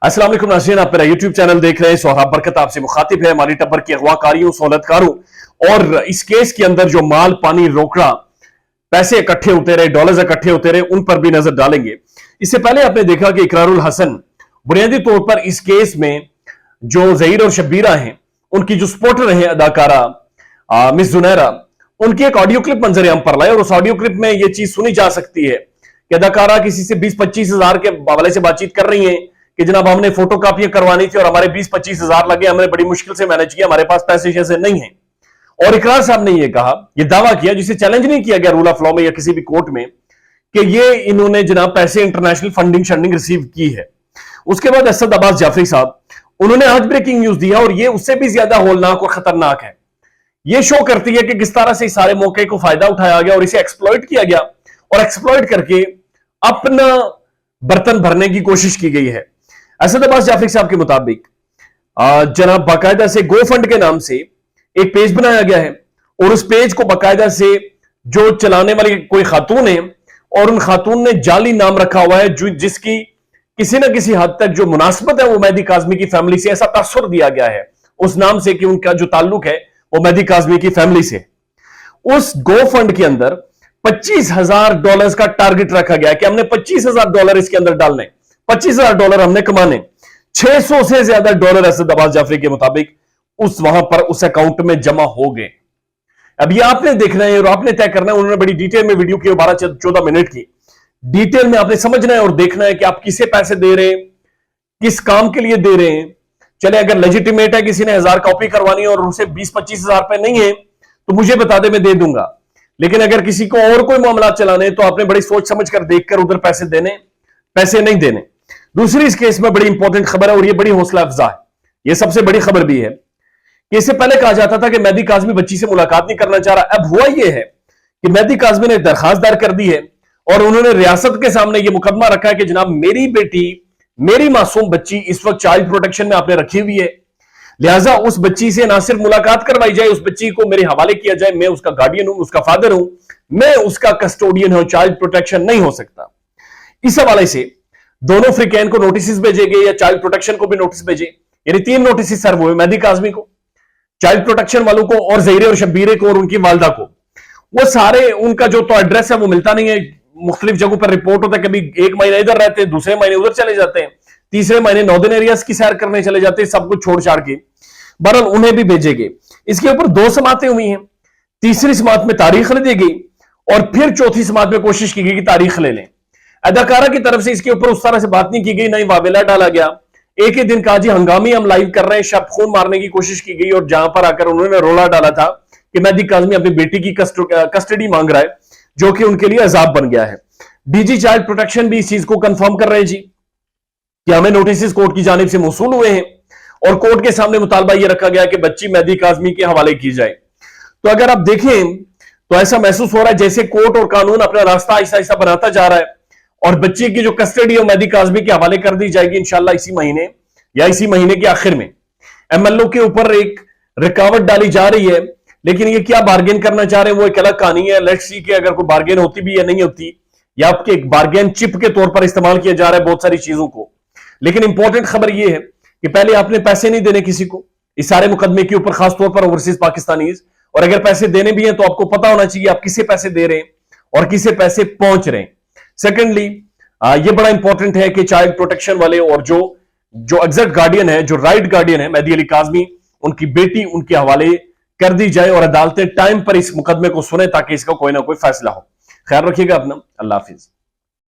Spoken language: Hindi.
अस्सलाम वालेकुम नाज़रीन, आप मेरा यूट्यूब चैनल देख रहे हैं। सोहराब बरकत आपसे मुखातिब है। माली टब्बर की अगवाकारियों, सहूलतकारों और इस केस के अंदर जो माल पानी रोकड़ा, पैसे इकट्ठे होते रहे, डॉलर्स इकट्ठे होते रहे, उन पर भी नजर डालेंगे। इससे पहले आपने देखा कि इकरारुल हसन बुनियादी तौर पर इस केस में जो ज़हीर और शब्बीरा हैं, उनकी जो सपोर्टर है अदाकारा मिस जुनैरा, उनकी एक ऑडियो क्लिप मंजर आम पर लाए और उस ऑडियो क्लिप में यह चीज सुनी जा सकती है कि अदाकारा किसी से 20-25 हजार के हवाले से बातचीत कर रही है कि जनाब हमने फोटो कापियां करवानी थी और हमारे 20-25 हजार लगे, हमने बड़ी मुश्किल से मैनेज किया, हमारे पास पैसे जैसे नहीं है। और इकरार साहब ने यह कहा, यह दावा किया जिसे चैलेंज नहीं किया गया रूल ऑफ लॉ में या किसी भी कोर्ट में, कि ये इन्होंने जनाब पैसे इंटरनेशनल फंडिंग शंडिंग रिसीव की है। उसके बाद असद अब्बास जाफरी साहब, उन्होंने आज ब्रेकिंग न्यूज दिया और यह उससे भी ज्यादा होलनाक और खतरनाक है। यह शो करती है कि किस तरह से इस सारे मौके को फायदा उठाया गया और इसे एक्सप्लॉइट किया गया और एक्सप्लॉइट करके अपना बर्तन भरने की कोशिश की गई है। असद अब्बास जाफरी साहब के मुताबिक जनाब बाकायदा से गो फंड के नाम से एक पेज बनाया गया है और उस पेज को बाकायदा से जो चलाने वाली कोई खातून है और उन खातून ने जाली नाम रखा हुआ है जो जिसकी किसी ना किसी हद तक जो मुनासबत है वो मेहदी काज़मी की फैमिली से, ऐसा तासुर दिया गया है उस नाम से कि उनका जो ताल्लुक है वो मेहदी काज़मी की फैमिली से। उस गो फंड के अंदर $25,000 का टारगेट रखा गया कि हमने $25,000 इसके अंदर डालने, $25,000 हमने कमाने। 600 से ज्यादा डॉलर असद अब्बास जाफरी के मुताबिक उस वहां पर उस अकाउंट में जमा हो गए। अब ये आपने देखना है और आपने तय करना है। उन्होंने बड़ी डिटेल में वीडियो की 12-14 मिनट की डिटेल में आपने समझना है और देखना है कि आप किसे पैसे दे रहे हैं, किस काम के लिए दे रहे हैं। चले अगर लेजिटिमेट है, किसी ने 1000 कॉपी करवानी है और उसे 20-25 हजार रुपए नहीं है तो मुझे बता दे, मैं दे दूंगा। लेकिन अगर किसी को और कोई मामला चलाने तो आपने बड़ी सोच समझ कर देखकर उधर पैसे देने, पैसे नहीं देने। दूसरी इस केस में बड़ी इंपॉर्टेंट खबर है और यह बड़ी हौसला अफजा है, यह सबसे बड़ी खबर भी है कि इससे पहले कहा जाता था कि मेहदी काज़मी बच्ची से मुलाकात नहीं करना चाह रहा। अब हुआ यह है कि मेहदी काज़मी ने दरखास्त दायर कर दी है और उन्होंने रियासत के सामने यह मुकदमा रखा है कि जनाब मेरी बेटी, मेरी मासूम बच्ची इस वक्त चाइल्ड प्रोटेक्शन में आपने रखी हुई है, लिहाजा उस बच्ची से ना सिर्फ मुलाकात करवाई जाए, उस बच्ची को मेरे हवाले किया जाए। मैं उसका गार्डियन हूं, उसका फादर हूं, मैं उसका कस्टोडियन हूं, चाइल्ड प्रोटेक्शन नहीं हो सकता। इस हवाले से दोनों फ्रीकैन को नोटिस भेजेंगे या चाइल्ड प्रोटेक्शन को भी नोटिस भेजे, यानी 3 नोटिस सर्व हुए, मेहदी काज़मी को, चाइल्ड प्रोटेक्शन वालों को और ज़हीरे और शब्बीरे को और उनकी वालदा को। वो सारे उनका जो तो एड्रेस है वो मिलता नहीं है, मुख्तलिफ जगहों पर रिपोर्ट होता है, कभी 1 महीना इधर रहते हैं, दूसरे महीने उधर चले जाते हैं, तीसरे महीने नॉर्दर्न एरियाज की सैर करने चले जाते हैं, सब कुछ छोड़ छाड़ के। बहरहाल उन्हें भी भेजेंगे। इसके ऊपर 2 समातें हुई हैं, तीसरी समात में तारीख ले दी गई और फिर चौथी समात में कोशिश की गई कि तारीख ले लें। अदाकारा की तरफ से इसके ऊपर उस तरह से बात नहीं की गई, ना ही वावेला डाला गया। एक ही दिन कहा जी हंगामी हम लाइव कर रहे हैं, शब खून मारने की कोशिश की गई और जहां पर आकर उन्होंने रोला डाला था कि मेहदी काज़मी अपनी बेटी की कस्टडी मांग रहा है, जो कि उनके लिए अजाब बन गया है। डीजी चाइल्ड प्रोटेक्शन भी इस चीज को कंफर्म कर रहे हैं जी कि हमें नोटिस कोर्ट की जानिब से मौसूल हुए हैं और कोर्ट के सामने मुतालबा यह रखा गया कि बच्ची मेहदी काज़मी के हवाले की जाए। तो अगर आप देखें तो ऐसा महसूस हो रहा है जैसे कोर्ट और कानून अपना रास्ता आहिस्ता आहिस्ता बनाता जा रहा है और बच्चे की जो कस्टडी है मेहदी काज़मी के हवाले कर दी जाएगी इंशाल्लाह इसी महीने या इसी महीने के आखिर में। एमएलओ के ऊपर एक रुकावट डाली जा रही है, लेकिन ये क्या बार्गेन करना चाह रहे हैं वो एक अलग कहानी है। लेट्स सी कि अगर कोई बार्गेन होती भी या नहीं होती, या आपके एक बार्गेन चिप के तौर पर इस्तेमाल किया जा रहा है बहुत सारी चीजों को। लेकिन इंपॉर्टेंट खबर यह है कि पहले आपने पैसे नहीं देने किसी को इस सारे मुकदमे के ऊपर, खासतौर पर ओवरसीज पाकिस्तानीज, और अगर पैसे देने भी हैं तो आपको पता होना चाहिए आप किसे पैसे दे रहे हैं और किसे पैसे पहुंच रहे हैं। सेकेंडली ये बड़ा इंपॉर्टेंट है कि चाइल्ड प्रोटेक्शन वाले और जो एग्जैक्ट गार्डियन है, जो राइट गार्डियन है मेहदी अली काज़मी, उनकी बेटी उनके हवाले कर दी जाए और अदालतें टाइम पर इस मुकदमे को सुने ताकि इसका कोई ना कोई फैसला हो। ख्याल रखिएगा अपना। अल्लाह हाफिज।